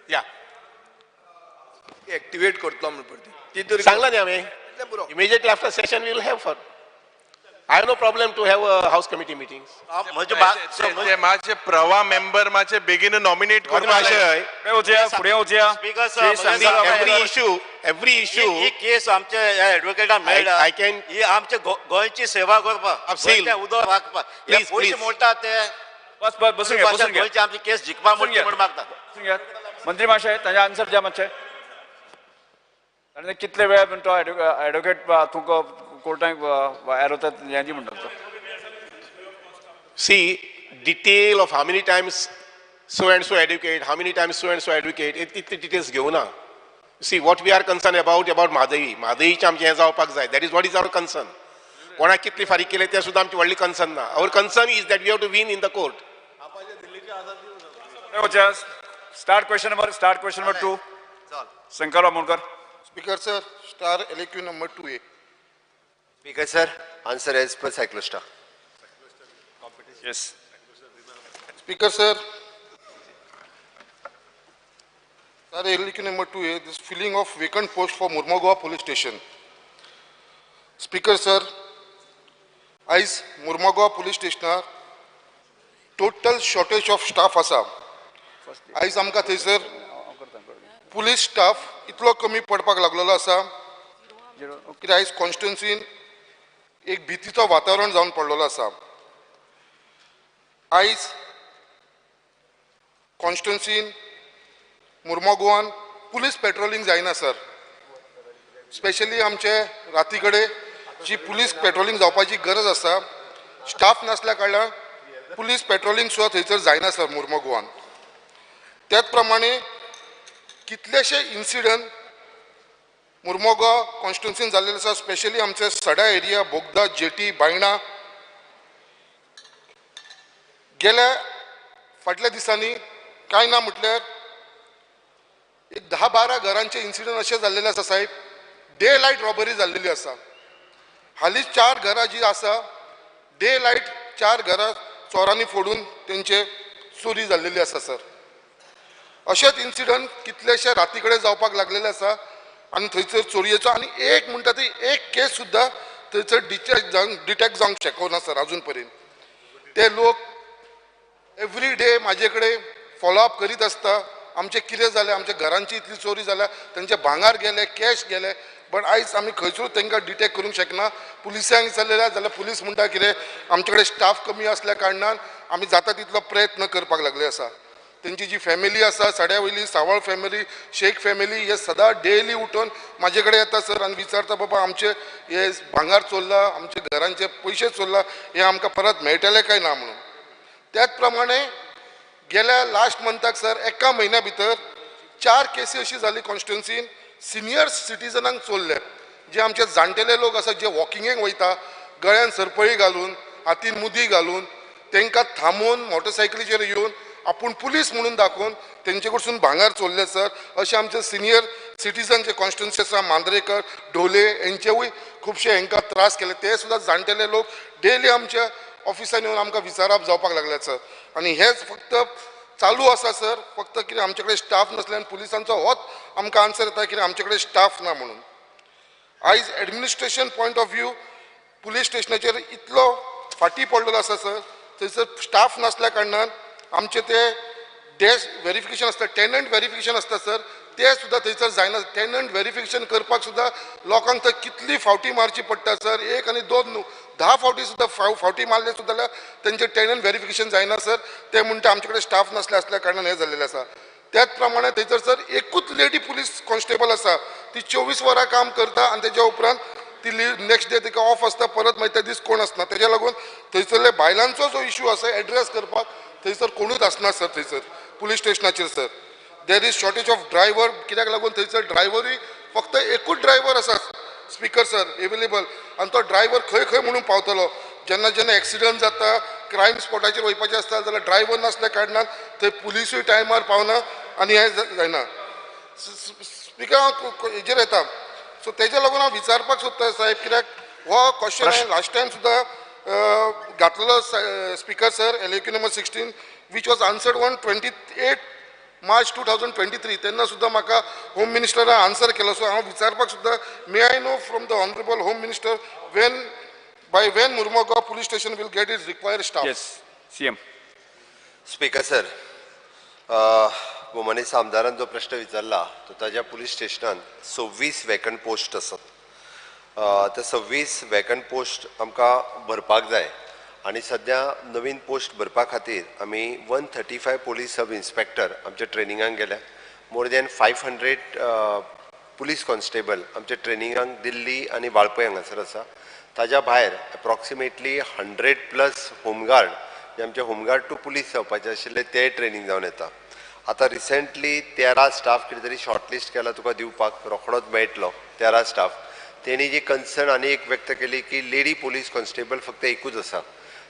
या एक्टिवेट करतलो म्हणून पडटी ती तरी सांगला न्ही हांवें immediately after session we will have for I have no problem to have a house committee meetings. म्हणजे माझे प्रवा मेंबर माझे बेगीन नॉमिनेट करून महाशय फुडें वचया Speaker, श्री sir, संघ every issue ही केस आमच्या एडवोकेटान मेळ्ळा I can ही आमच्या गोंयची सेवा करपाक Absolutely. गोंयचें उदक राखपाक Please, पयशे please. मोडटा ते बस बसून घ्या बसून घ्या गोंयची आमची केस जिखपाक मोडची म्हणून मागता बसून घ्या मंत्री महाशय ताजे आन्सर द्या मातशें ताणें कितले वेळ म्हणून तो एडवोकेट तुका कोर्टाक एरोतात हें दी म्हणटा तो see detail of how many times so and so advocate, how many times so and so advocate, it details घेवना. See what we are concerned about म्हादईचें आमचें हें जावपाक जाय. That is what is our concern. कोणाक कितली फारीक केले तें सुद्दां आमची व्हडली concern ना. Our concern is that we have to win in the court. Starred question number 2 Shankar Bamankar. Speaker sir, star LAQ number 2A. Speaker sir, answer as per cyclostar. Yes. Speaker sir, star LAQ number 2A, this filling of vacant post for Murmagaon police station. Speaker sir, as Murmagaon police station total shortage of staff asa. As amka थंयसर police staff इतलो कमी पडपाक लागलेलो आसा की आयज कॉन्स्टिट्युन्सीन एक भितीचो वातावरण जावन पडलेलो आसा. आयज कॉन्स्टिट्युन्सीन मुर्मगांवान पुलीस पेट्रोलिंग जायना सर. स्पेशली आमचे राती कडेन जी पुलीस पेट्रोलिंग जावपाची गरज आसा स्टाफ नासल्या कारणान पुलीस पेट्रोलिंग सुद्दां थंयसर जायना सर मुर्मगांवान. त्याच प्रमाणे कितलेशे इन्सिडंट मुर्मगांव कॉन्स्टिट्युन्सीन जाल्लेले आसा. स्पेशली आमचे सडा एरिया बोगदा जेटी बायणा गेल्या फाटल्या दिसांनी कांय ना म्हटल्यार एक 10-12 घरांचे इन्सिडंट अशे जाल्लेले आसा साहेब. डे लायट रॉबरी जाल्लेली आसा. हालींच 4 घरां जी आसा डे लायट 4 घरां चोरांनी फोडून तेंचे चोरी जाल्लेली आसा सर. अशेच इन्सिडंट कितलेशे राती कडेन जावपाक लागलेले आसा आनी थंयसर चोरयेचो आनी एक म्हणटा ती एक केस सुद्दां थंयसर डिटेक्ट जावंक शकना सर अजून पर्यंत. ते लोक एवरी डे म्हाजे कडेन फॉलोअप करीत आसता आमचे कितें जालें आमच्या घरांची इतली चोरी जाल्या तेंचे भांगार गेले कॅश गेले बट आयज आमी खंयसरूच तांकां डिटेक्ट करूंक शकना पुलिसांक विचारलें जाल्यार पुलीस म्हणटा कितें आमचे कडेन स्टाफ कमी आसल्या कारणान आमी जाता तितलो प्रयत्न करपाक लागले आसा तेंची जी फॅमिली आसा सड्या वयली सावळ फॅमिली शेख फॅमिली हे सदां डेली उठून म्हाजे कडेन येता सर आनी विचारता बाबा आमचे हे भांगार चोरला आमचे घरांचे पयशे चोरला हे आमकां परत मेळटले काय ना म्हणून त्याच प्रमाणे गेल्या लास्ट मंथाक सर एका म्हयन्या भितर 4 केसी अशी जाली कॉन्स्टिट्युन्सीन सिनियर सिटीजनांक चोरले जे आमचे जाणटेले लोक आसा जे वॉकिंगेक वयता गळ्यान सरपळी घालून हातीन मुदी घालून तांकां थांबोवन मोटरसायकलीचेर येवन आपूण पुलीस म्हणून दाखोवन तेंचे कडसून भांगार चोरले सर अशे आमचे सिनियर सिटीजन जे कॉन्स्टिट्युन्सी आसा मांद्रेकर ढोले हेंचेवूय खुबशे हांकां त्रास केले ते सुद्दां जाणटेले लोक डेली आमच्या ऑफिसान येवन आमकां विचारप जावपाक लागले सर आनी हेच फक्त चालू आसा सर फक्त कितें आमचे कडेन स्टाफ नासल्यान पुलिसांचो होच आमकां आन्सर येता कितें आमचे कडेन स्टाफ ना म्हणून आयज administration point of view police स्टेशनाचेर इतलो फाटी पडलेलो आसा सर थंयसर स्टाफ नासल्या कारणान आमचे ते डॅश व्हेरिफिकेशन आसता टेनंट व्हेरिफिकेशन आसता सर ते सुद्दां थंयसर जायना टेनंट व्हेरिफिकेशन करपाक सुद्दां लोकांक थंय कितली फावटी मारची पडटा सर 1 आनी 2 न्हू 10 फावटी सुद्दां फावटी मारले सुद्दां जाल्यार तेंचे टेनंट व्हेरिफिकेशन जायना सर ते म्हणटा आमचे कडेन स्टाफ नासल्या कारणान हें जाल्लेलें आसा त्याच प्रमाणे थंयसर सर एकूच लेडी पुलीस कॉन्स्टेबल आसा ती 24 वरां काम करता आनी तेच्या उपरांत ती नेक्स्ट डे तिका ऑफ आसता परत मागीर त्या दीस कोण आसना तेच्या लागून थंयसरले बायलांचो जो इश्यू आसा एड्रेस करपाक थंयसर कोणूच आसना सर थंयसर पुलीस स्टेशनाचेर sir there is shortage of driver कित्याक लागून थंयसर ड्रायव्हरूय फक्त एकूच ड्रायव्हर आसा स्पीकर सर एवेलेबल आनी तो ड्रायव्हर खंय खंय म्हणून पावतलो जेन्ना एक्सिडंट जाता क्रायम स्पॉटाचेर वयपाचें आसता जाल्यार ड्रायव्हर नासल्या कारणान थंय पुलिसूय टायमार पावना आनी हें जायना स्पीकर हांव हेजेर येता सो तेज्या लागून हांव विचारपाक सोदता साहेब कित्याक हो क्वेश्चन हांवें लास्ट टायम सुद्दां घातलेलो speaker sir LAQ number 16 which was answered on 28 March 2023 तेन्ना सुद्दां म्हाका होम मिनिस्टरान आन्सर केलो सो हांव विचारपाक सुद्दां may I know from the honourable home minister by when Murmagaon police station will get its required staff? Yes, CM. Speaker sir मनीस आमदारान जो प्रश्न विचारला तो ताज्या पुलीस स्टेशनान 26 वॅकंट पोस्ट आसात ते 26 वॅकंट पोस्ट आमकां भरपाक जाय आनी सद्या नवीन पोस्ट भरपा खातीर आमी 135 पुलीस सब इन्स्पेक्टर आमच्या ट्रेनिंगाक गेल्या मोर दॅन 500 पुलीस कॉन्स्टेबल आमच्या ट्रेनिंगाक दिल्ली आनी वाळपय हांगासर आसा ताज्या भायर एप्रॉक्सिमेटली 100+ होमगार्ड जे आमचे होमगार्ड टू पुलीस जावपाचे आशिल्ले ते ट्रेनिंग जावन येता आतां रिसेंटली 13 स्टाफ कितें तरी शॉर्टलिस्ट केला तुका दिवपाक रोखडोच मेळटलो 13 स्टाफ तेणी जी कन्सर्न आनी एक व्यक्त केली की लेडी पुलीस कॉन्स्टेबल फक्त एकूच आसा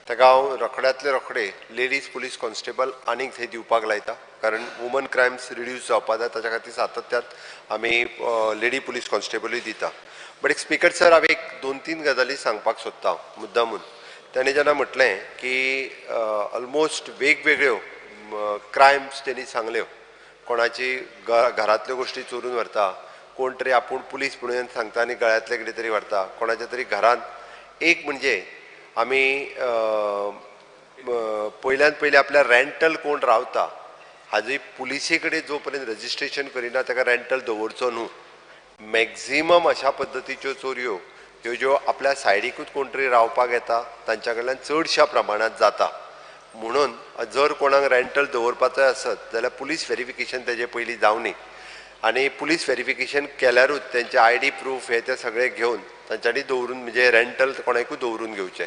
ताका हांव रोखड्यातले रोखडे लेडीज पुलीस कॉन्स्टेबल आनीक थंय दिवपाक लायता कारण वुमन क्रायम्स रिड्यूस जावपाक जाय ताच्या खातीर सातत्यात आमी लेडी पुलीस कॉन्स्टेबलूय दिता बट एक स्पीकर सर हांवें एक 2-3 गजाली सांगपाक सोदता मुद्दामून ताणें जेन्ना म्हटलें की ऑलमोस्ट वेगवेगळ्यो क्रायम्स तेणी सांगल्यो कोणाची घरांतल्यो गोश्टी चोरून व्हरता कोण तरी आपूण पुलीस म्हणून सांगता आनी गळ्यांतले कितें तरी व्हरता कोणाच्या तरी घरांत एक म्हणजे आमी पयल्यान पयलीं आपल्या रेंटल कोण रावता हाजी पुलिसे कडेन जो पर्यंत रजिस्ट्रेशन करिना ताका रेंटल दवरचो न्हू मॅक्झिमम अशा पद्दतीच्यो चोरयो ह्यो ज्यो आपल्या सायडीकूच कोण तरी रावपाक येता तांच्या कडल्यान चडशा प्रमाणांत जाता म्हणून जर कोणाक रेंटल दवरपाचो आसत जाल्यार पुलीस व्हेरिफिकेशन तेजे पयलीं जावनी आनी पुलीस व्हेरिफिकेशन केल्यारूच तेंचे ID प्रूफ हे ते सगळे घेवन तांच्यांनी दवरून म्हणजे रेंटल कोणाकूय दवरून घेवचें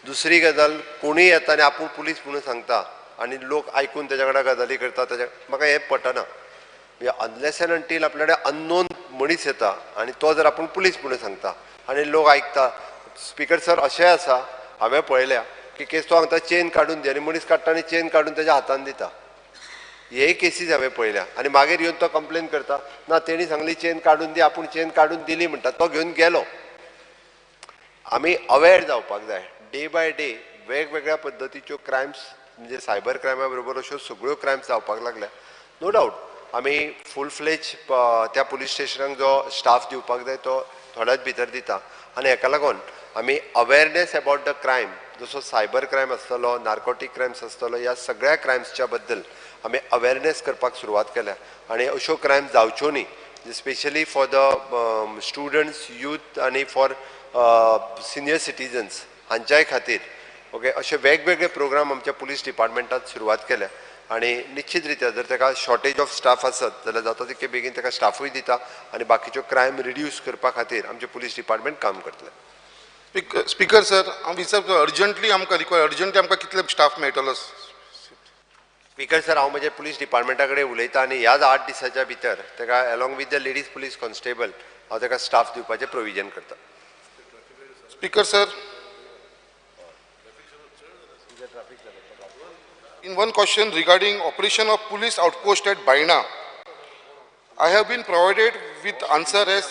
दुसरी गजाल कोणूय येता आनी आपूण पुलीस म्हणून सांगता आनी लोक आयकून तेच्या कडेन गजाली करता म्हाका हें पटना म्हणजे अनलेस एंड अंटील आपल्या कडेन अननोन मनीस येता आनी तो जर आपूण पुलीस म्हणून सांगता आनी लोक आयकता स्पीकर सर अशें आसा हांवें पळयल्या की केस तो हांगा चेन काडून दी आनी मनीस काडटा आनी चेन काडून तेज्या हातान दिता हे केसीस हांवें पळयल्या आनी मागीर येवन तो कंप्लेन करता ना तेणी सांगली चेन काडून दी आपूण चेन काडून दिली म्हणटा तो घेवन गेलो आमी अवेर जावपाक जाय डे बाय डे वेगवेगळ्या पद्दतीच्यो क्रायम्स म्हणजे सायबर क्रायमा बरोबर अश्यो सगळ्यो क्रायम्स जावपाक लागल्या नो डावट आमी फूल फ्लेज त्या पुलीस स्टेशनाक जो स्टाफ दिवपाक जाय तो थोड्याच भितर दिता आनी हेका लागून आमी अवेरनेस अबाउट द क्रायम जसो सायबर क्रायम आसतलो नार्कोटीक क्रायम्स आसतलो ह्या सगळ्या क्रायम्सच्या बद्दल आमी अवेरनेस करपाक सुरवात केल्या आनी अश्यो क्रायम जावच्यो न्ही specially for the students youth आनी फॉर सिनियर सिटीजन्स हांच्याय खातीर ओके अशे वेगवेगळे प्रोग्राम आमच्या पुलीस डिपार्टमेंटात सुरवात केल्या आणि निश्चित रित्या जर ताका शॉर्टेज ऑफ स्टाफ आसत जाल्यार जाता तितके बेगीन ताका स्टाफूय दिता आनी बाकीच्यो क्रायम रिड्यूस करपा खातीर आमचें पुलीस डिपार्टमेंट काम करतलें. स्पीकर सर हांव विचारता अर्जंटली आमकां कितले स्टाफ मेळटलो? स्पीकर सर हांव म्हज्या पुलीस डिपार्टमेंटा कडेन उलयतां आनी ह्याच 8 दिसाच्या भितर ताका along with the ladies police constable हांव ताका स्टाफ दिवपाचें प्रोविजन करता. Speaker sir, in one question regarding operation of police outpost at Baina, I have been provided with answer as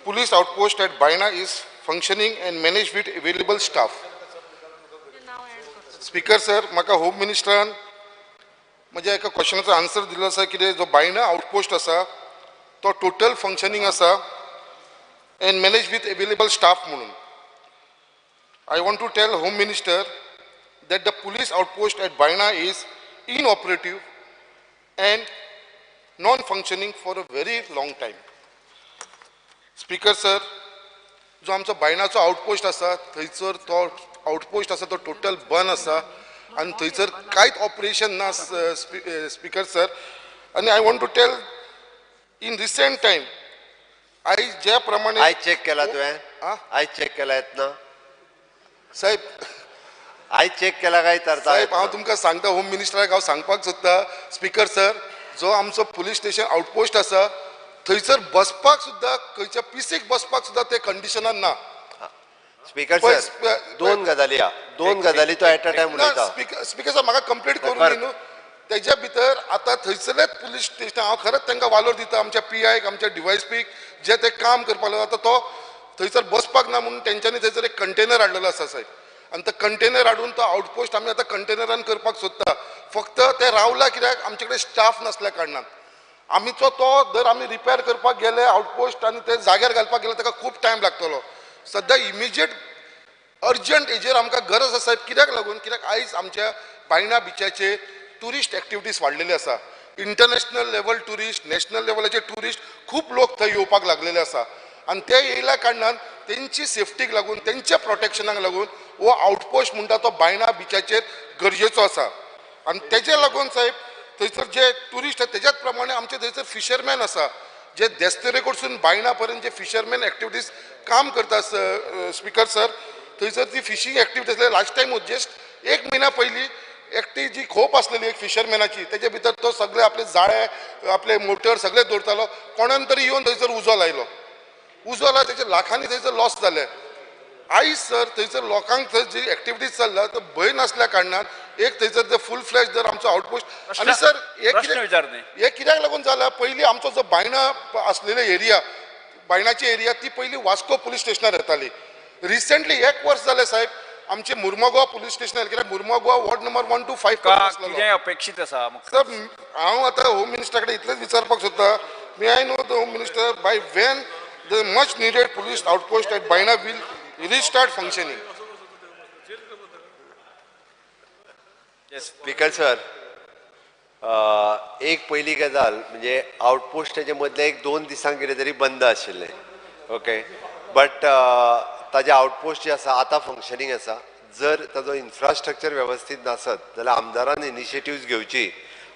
police outpost at Baina is functioning and managed with available staff. Speaker sir, म्हाका home मिनिस्टरान म्हज्या एका क्वेश्चनाचो answer दिलो आसा कितें जो बायना outpost आसा तो टोटल फंक्शनिंग आसा and managed with available staff म्हणून. I want to tell Home Minister that the police outpost at Baina is inoperative and non-functioning for a very long time. Speaker sir, जो आमचो बायनाचो outpost आसा थंयसर तो outpost आसा तो total बंद आसा आनी थंयसर कांयच ऑपरेशन ना स्पीकर सर. आनी I want to tell in recent time आयज ज्या प्रमाणे आयज चेक केला तुवें? आयज चेक केला येतना साहेब? आयज चेक केला काय तर साहेब हांव तुमकां सांगता होम मिनिस्टराक हांव सांगपाक सोदता स्पीकर सर जो आमचो पुलीस स्टेशन आउटपोस्ट आसा थंयसर बसपाक सुद्दां खंयच्या पिसीक बसपाक सुद्दां ते कंडिशनान ना. स्पीकर सर दोन गजाली तो एट अ टायम उलयता. स्पीकर सर म्हाका कंप्लीट करून न्हू तेज्या भितर आतां थंयसरलेच पुलीस स्टेशन हांव खरेंच तांकां वालोर दिता आमच्या पीआयक आमच्या डिवायसपीक जे ते काम करपाक लागला आतां तो थंयसर बसपाक ना म्हणून तेंच्यांनी थंयसर एक कंटेनर हाडलेलो आसा साहेब आनी तो कंटेनर हाडून तो आउटपोस्ट आमी आतां कंटेनरान करपाक सोदता. फक्त ते रावला कित्याक आमचे कडेन स्टाफ नासल्या कारणान. आमीचो तो जर आमी रिपेर करपाक गेले आउटपोस्ट आनी ते जाग्यार घालपाक गेले ताका खूब टायम लागतलो. सद्या इमिजिएट अर्जंट हेजेर आमकां गरज आसा कित्याक लागून कित्याक आयज आमच्या बायना बिचाचेर ट्युरिस्ट एक्टिविटीज वाडलेली आसा. इंटरनॅशनल लेवल ट्युरिस्ट नॅशनल लेवलाचे ट्युरिस्ट खूब लोक थंय येवपाक लागलेले आसा आनी ते येयल्या कारणान तेंची सेफ्टीक लागून तेंच्या प्रोटेक्शनाक लागून हो आउटपोस्ट म्हणटा तो बायना बिचाचेर गरजेचो आसा. आनी तेजे लागून साहेब थंयसर जे ट्युरिस्ट आसा तेज्याच प्रमाणे आमचे थंयसर फिशरमॅन आसा जे देस्तेरे कडसून बायना पर्यंत जे फिशरमॅन एक्टिविटीज काम करता स्पीकर सर थंयसर ती fishing activities last time just 1 म्हयन्या पयलीं एकटी जी खोप आसलेली एक फिशरमॅनाची तेजे भितर तो सगळे आपले जाळे आपले मोटर सगळे दवरतालो कोणान तरी येवन थंयसर उजो लायलो तेजे लाखांनी थंयसर लॉस जाले. आयज सर थंयसर लोकांक थंय जी एक्टिविटीज चल्ला तो भंय नासल्या कारणान एक थंयसर ते फूल फ्लॅश जर आमचो आउटपोस्ट आनी सर हे कित्याक लागून जाला पयलीं आमचो जो बायना आसलेले एरिया बायनाची एरिया ती पयलीं वास्को पुलीस स्टेशनार येताली. रिसेंटली 1 वर्स जालें साहेब आमचे मुर्मगांव पुलीस स्टेशनार कित्याक मुर्मगांव वॉर्ड नंबर 1 to 5 अपेक्षित आसा सर. हांव आतां होम मिनिस्टरा कडेन इतलेंच विचारपाक सोदता may I know the home minister by when the much needed police outpost at Baina will restart functioning. Speaker sir एक पयली गजाल म्हणजे आउटपोस्टाचे मदले 1-2 दिसांक कितें तरी बंद आशिल्लें ओके बट ताजे आउटपोस्ट जे आसा आतां फंक्शनींग आसा. जर ताजो इन्फ्रास्ट्रक्चर वेवस्थीत नासत जाल्यार आमदारान इनिशिएटिव्ज घेवची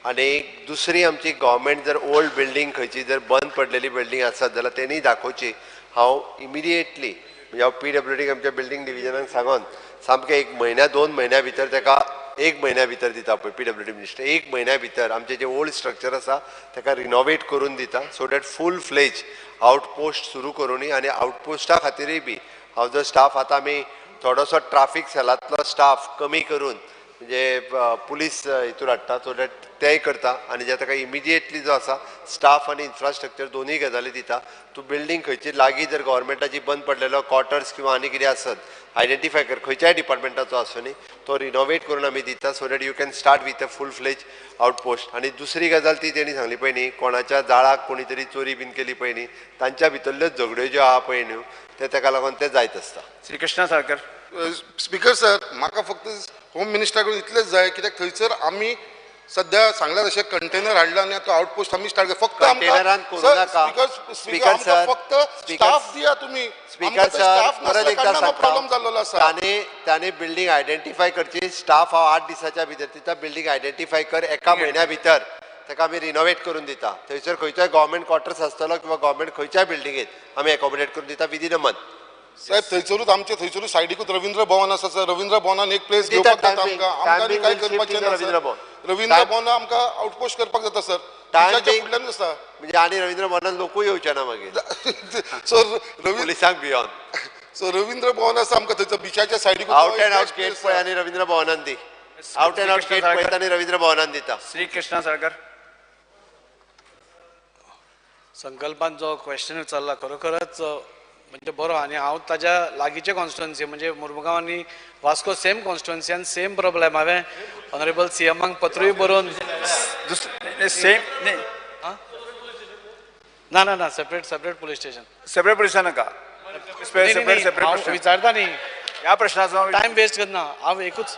आनी दुसरी आमची गव्हर्मेंट जर ओल्ड बिल्डींग खंयची जर बंद पडलेली बिल्डींग आसत जाल्यार तेणी दाखोवची. हांव इमिडिएटली म्हणजे हांव PWD आमच्या बिल्डींग डिविजनाक सांगून सामकें 1 म्हयन्या 2 म्हयन्या भितर ताका 1 म्हयन्या भितर दिता पळय PWD मिनिस्टर 1 म्हयन्या भितर आमचें जें ओल्ड स्ट्रक्चर आसा ताका रिनोवेट करून दिता so that full fledge outpost सुरू करूनी आनी आउटपोस्टा खातीरय बी हांव जो स्टाफ आतां आमी थोडोसो ट्राफीक सेलांतलो स्टाफ कमी करून म्हणजे पुलीस हितूर हाडटा सो दॅट तेंय करता आनी जे ताका इमिजिएटली जो आसा स्टाफ आनी इन्फ्रास्ट्रक्चर दोनूय गजाली दिता. तूं बिल्डींग खंयची लागीं जर गव्हर्मेंटाची बंद पडलेलो क्वॉर्टर्स किंवा आनी कितें आसत आयडेंटिफाय कर खंयच्याय डिपार्टमेंटाचो आसूं न्ही तो रिनोवेट करून आमी दिता so that you can start with a full fledge outpost. आनी दुसरी गजाल ती तेणी सांगली पळय न्ही कोणाच्या जाळाक कोणी तरी चोरी बीन केली पळय न्ही तांच्या भितरल्यो झगड्यो ज्यो आहा पळय न्हू ते ताका लागून ते जायत आसता. श्री कृष्णा साळकर स्पीकर सर म्हाका फक्त होम मिनिस्टरा कडून इतलेंच जाय कित्याक थंयसर आमी सध्या सांगला तशें कंटेनर हाडला आनी तो आउटपोस्ट आमी स्टार्ट केला फक्त कंटेनरान करू नाका. स्पीकर सर, फक्त स्पीकर स्टाफ दिया तुम्ही स्पीकर सर परत एकदा प्रॉब्लेम जाल्लो सांगता आसा त्याने बिल्डिंग आयडेंटिफाय करची स्टाफ हांव 8 दिसाच्या भितर दिता बिल्डिंग आयडेंटिफाय कर एका म्हयन्या भितर ताका आमी रिनोवेट करून दिता थंयसर खंयचोय गव्हर्मेंट क्वार्टर्स आसतलो किंवा गव्हर्मेंट खंयच्याय बिल्डिंगेत आमी एकोमोडेट करून दिता विदीन अ मंथ साहेब थंयसरूच आमचे थंयसरूच सायडीकूच रवींद्र भवन आसा सर रवींद्र भवनान एक प्लेस दिता घेवपाक जाता timing. आमकां आमकां आनी Timing काय will करपाचें shift ना in रवींद्र सर भवन. रवींद्र भवन आमकां आउटपोस्ट करपाक जाता सर Timing- फुडल्यान आसा म्हणजे आनी रवींद्र भवनान लोकूय येवचे ना मागीर सो रवींद्र पुलिसांक भियोन सो रवींद्र भवन आसा आमकां थंयसर बिचाच्या सायडीक आउट अँड आउट गेट पळय आनी रवींद्र भवनान दी आउट अँड आउट गेट पळयता आनी रवींद्र भवनान दिता श्री कृष्णा साळकर. संकल्पान जो क्वेश्चन विचारला खरोखरच म्हणजे बरो आणि हांव ताज्या लागींचे कॉन्स्टिट्युएन्सी म्हणजे मुरमुगांव आनी वास्को सेम कॉन्स्टिट्युएन्सीन सेम प्रॉब्लेम हांवें ऑनरेबल सीएमांक पत्रूय बरोवन सेम नाही ना ना ना सेपरेट पुलीस स्टेशन सेपरेट पोलिसांना का सेपरेट विचारता न्ही या प्रश्नाचा टायम वेस्ट करना हांव एकूच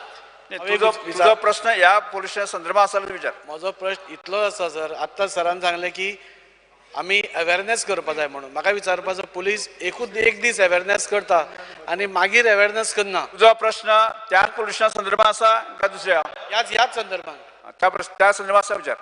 तुझा प्रश्न या पोलीस स्टेशन संदर्भात असाल विचार. म्हजो प्रश्न इतलो आसा सर आत्तां सरान सांगलें की आमी अवेरनेस करपा जाय म्हणून म्हाका विचारपाचो पुलीस एक दीस अवेरनेस करता आनी मागीर अवेरनेस करना तुझा प्रश्न त्याच पोलीस स्टेशन संदर्भात असा का दुसऱ्या ह्याच संदर्भात त्या संदर्भात असा विचार.